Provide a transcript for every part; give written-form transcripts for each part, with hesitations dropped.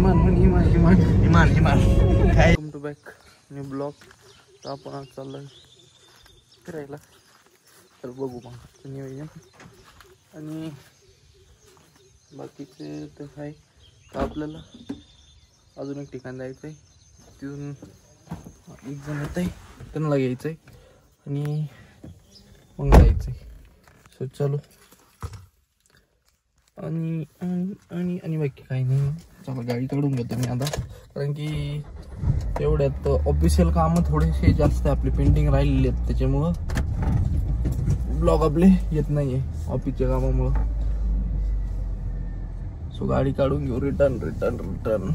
Welcome to back new blog. तर आपण आज चाललोय फिरायला. तर बघू मग नियोजन आणि बाकीचे तर आहे. तर आपल्याला अजून एक ठिकाण जायचं आहे. तिथून एक जण येत आहे, त्यांना घ्यायचं आहे आणि मग जायचं आहे. सो चालू आणि आणि आणि बाकी काही नाही. चला गाडी काढून घेतो मी आता, कारण की तेवढ्यात ऑफिशियल कामं थोडेसे जास्त आपली पेंडिंग राहिलेली आहेत, त्याच्यामुळं ब्लॉग आपले येत नाही आहे ऑफिसच्या कामामुळं. सो गाडी काढून घेऊ. रिटर्न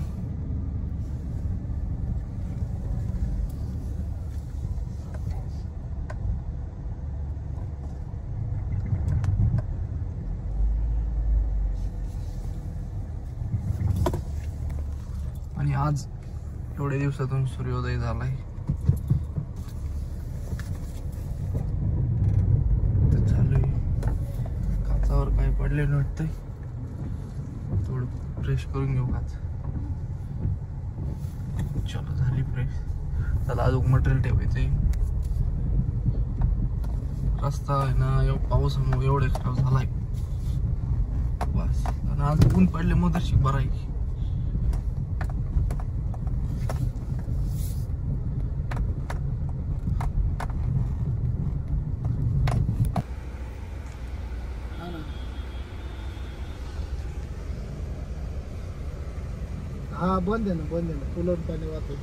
आणि आज एवढ्या दिवसातून सूर्योदय झालाय. तर चालू आहे. काचावर काय पडलेलं वाटतंय, थोडं फ्रेश करून घेऊ काच. चलो झाली फ्रेश. त्याला अजून मटेरियल ठेवायचंय. रस्ता आहे ना पावसामुळे एवढे खराब झालाय बस. आणि आज ऊन पडले मदरशिक बरं आहे. हा बंद आहे ना कूलर पाणी वाहतोय.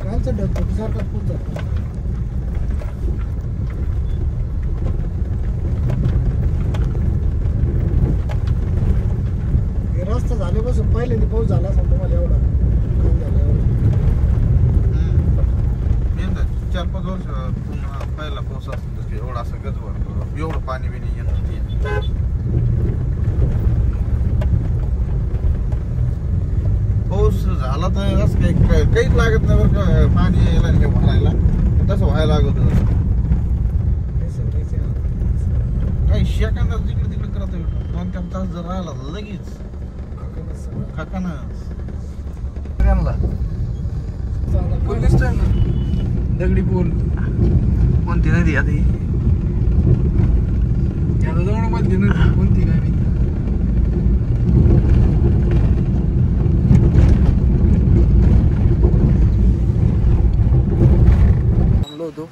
कालचा डब्बा सारखा खूप जातो. रस्ता झाल्यापासून पहिल्यांदा पाऊस झाला असं तुम्हाला एवढा झाला 4-5 वर्ष पहिला पाऊस असतो एवढा असं गजवर एवढं पाणी बिणी येत पाऊस झाला तर असं काहीच लागत नाही बरं का. पाणी यायला हे भरायला तसं व्हायला लागत. काही शेकांदा जिकडे तिकडे करत 2-3 तास जर राहिला तर लगेच काकानच पूल दिसतोय ना, दगडी पूल. कोणती नदी आधी याला जवळ मधली नदी कोणती काय नाही. थांबलो होतो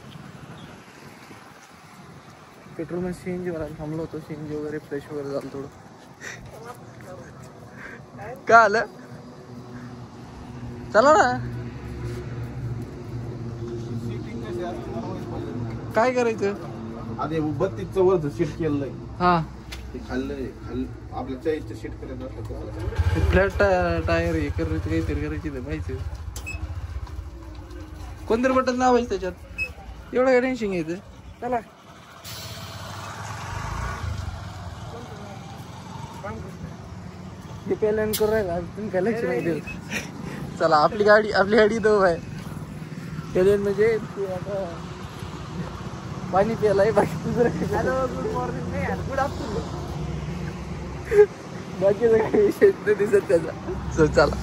पेट्रोल मध्ये, सीएनजी भरायला थांबलो होतो. सीएनजी वगैरे फ्रेश वगैरे झालं थोडं. काय आलं चला ना. काय करायचं आधी 32चं वरचं सीट केलंय. हा ते खाल्लं आपल्या 40चं सीट करायचं असलं फ्लॅट टायर हे करायचं, काहीतरी करायची माहिती. कोणतरी बटन दाबायचं त्याच्यात. एवढं काय टेन्शन घ्यायचं. चला हे पेलन करू राहिला तुम्ही काय लक्ष नाही देत. चला आपली गाडी तो आहे त्याच्यात म्हणजे तू आता पाणी प्यायलाय बाकी दुसरं हॅलो गुड मॉर्निंग नाही यार गुड आफ्टरनून बाकीचं काही विषय नाही दिसत त्याचा सो चला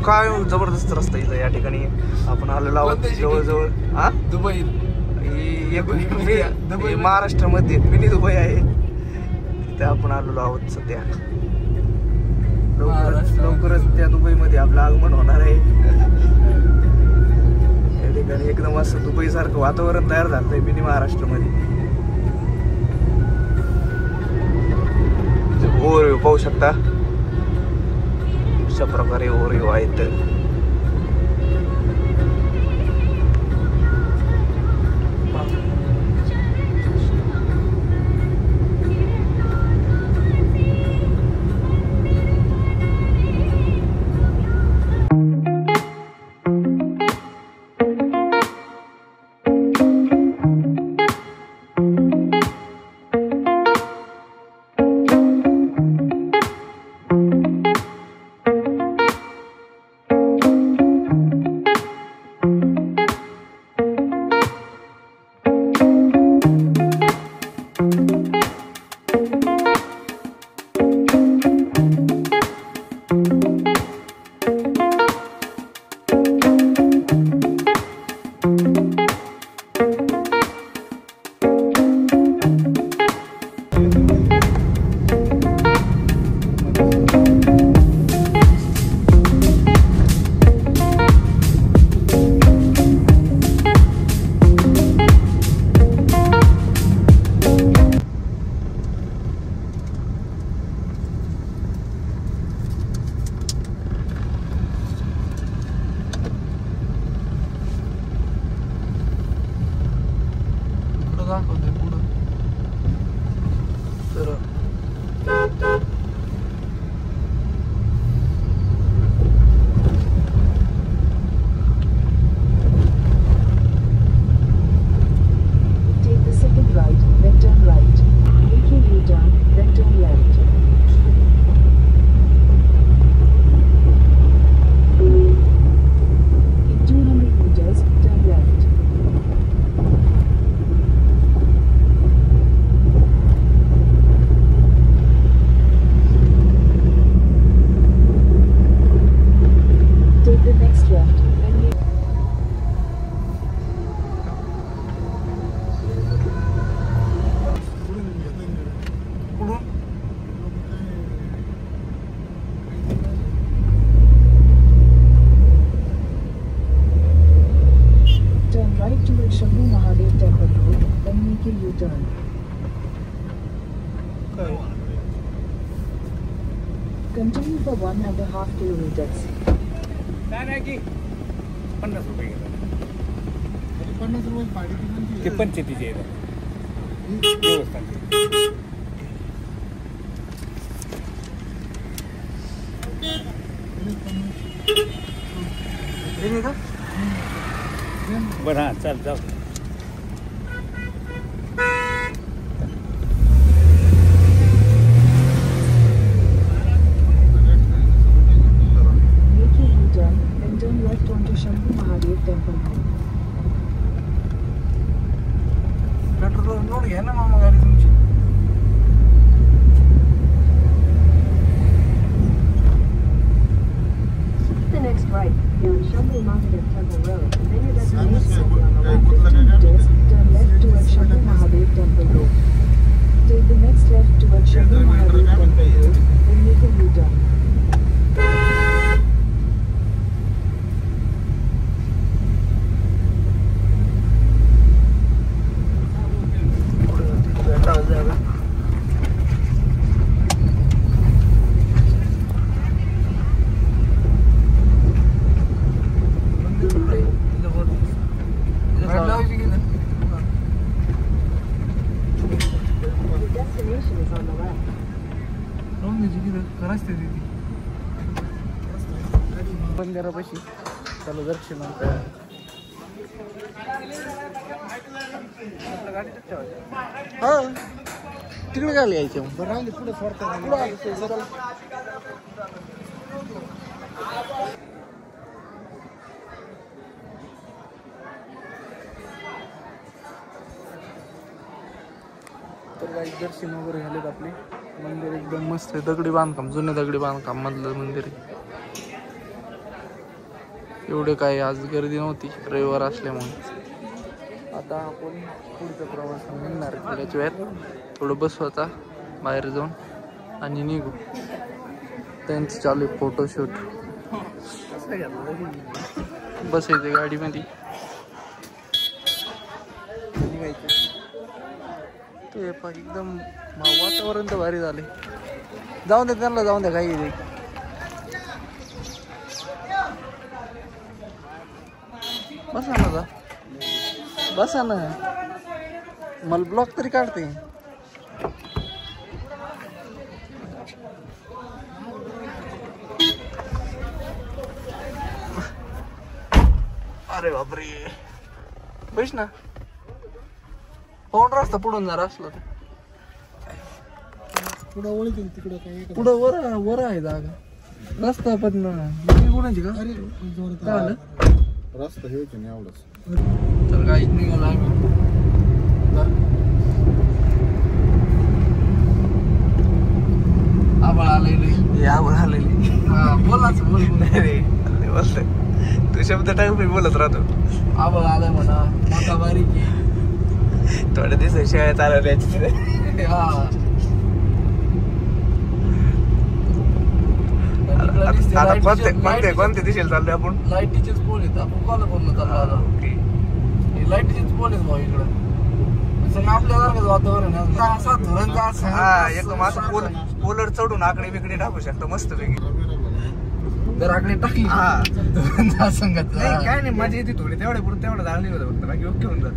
काय जबरदस्त रस्ता इथं या ठिकाणी आपण आलेलो आहोत जवळजवळ हा दुबई महाराष्ट्रामध्ये मिनी दुबई आहे तिथे आपण आलेलो आहोत सध्या लवकरच त्या दुबईमध्ये आपलं आगमन होणार आहे या ठिकाणी एकदम असं दुबई सारखं वातावरण तयार झालंय मिनी महाराष्ट्रामध्ये ओव्हरव्ह्यू पाहू शकता अशा प्रकारे ओव्हरव्ह्यू आहेत दाखवते पुढं तर take the second right, then turn right. Making U-turn, then turn left. In 200 meters, turn left. Take the next left, then make पुढून turn right towards Shambhu Mahadev Temple Road, then make a U-turn. काय Continue for 1.5 kilometers. 50 रुपये घेतात 50 रुपये पाडी किती ते पंचायतीचे येतात देवस्थानचे हे नाही का बरं हां चाल जाऊ Make a U-turn, then turn left onto Shambhu Mahadev Temple Road. Petrol note घ्या ना मामा गाडी तुमची Take the next right, beyond Shambhu Mahadev Temple Road, then your सांगूच destination काय will be on the काय left. कुठलं राहून द्यायची की रस्ते तिथे मंदिरापाशी चला दर्शन हा तिकडे काय यायचं मग बरं राहिले पुढे पुढं आलं ते, चला. तर काही दर्शन वगैरे झालेत आपले मंदिर एकदम मस्त आहे दगडी बांधकाम जुने दगडी बांधकाम मधलं मंदिर आहे एवढे काही आज गर्दी नव्हती रविवार असल्यामुळे आता आपण पुढचा प्रवास निघणार थोड्याच्या वेळात थोडं बसवायचा बाहेर जाऊन आणि निघू त्यांचं चालू आहे फोटोशूट बसायचं गाडीमध्ये ते पण एकदम वातावरण तर भारी झाले जाऊन द्या त्यांना जाऊन द्या काही नाही बसा ना जा बसा ना मला ब्लॉक तरी काढते अरे बापरे बैस ना कोण रस्ता पुढून जरा असला तर पुढं ओळखील तिकडं काही पुढं वर आहे जागा रस्ता पण कोणाची का अरे काय आलं रस्ता हेच नाही एवढंच तर काहीच निघालं आम्ही आबाळ आलेली आबाळ आलेली हा बोलाच बोल रे बोलत तू शब्द टाइम बोलत राहतो आबाळ आलाय म्हणा मोठा बारीक थोड्या दिवसात शाळेत आलं हा कोणते दिशेला चाललोय आपण लाईटीचेच पोल आहेत आपण कोणा बोललो चाललो लाईटीचेच पोल आहेत भाऊ इकडं आपल्यासारखंच वातावरण असा धुरण एकदम असं पोलर चढून आकडे बिकडे टाकू शकतो मस्त पैकी जर आकडे टाकली संगत काय नाही मजा येते थोडी तेवढ्या पुढे तेवढं जाणली होतं फक्त बाकी ओके होऊन जात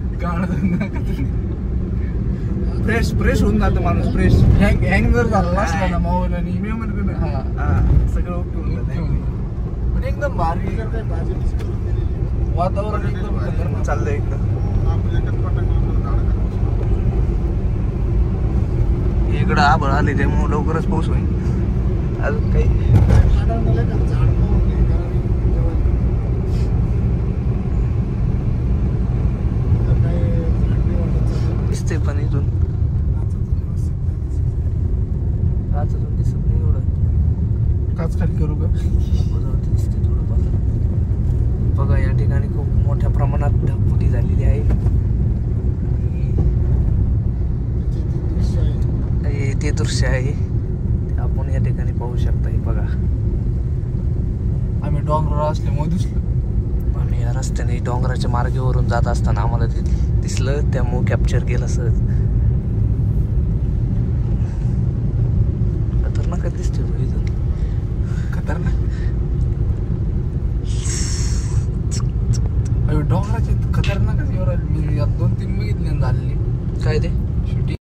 फ्रेश होऊन जातो माणूस फ्रेश हँग जर झाला असला ना माहोल आणि मी म्हणतो ना सगळं ओके होऊन जातं पण एकदम भारी वातावरण एकदम चाललंय एकदम इकडं आभाळ आले त्यामुळे लवकरच पाऊस होईल अजून काही दिसते पण इथून अजून दिसत नाही एवढं काच खाली करू का दिसते थोडं बघा या ठिकाणी खूप मोठ्या प्रमाणात ढगफुटी झालेली आहे ते दृश्य आहे ते आपण या ठिकाणी पाहू शकता हे बघा आम्ही डोंगरावर असल्यामुळे दिसलो आम्ही या रस्त्याने डोंगराच्या मार्गावरून जात असताना आम्हाला ते दिसलं त्यामुळे कॅप्चर केलं सहज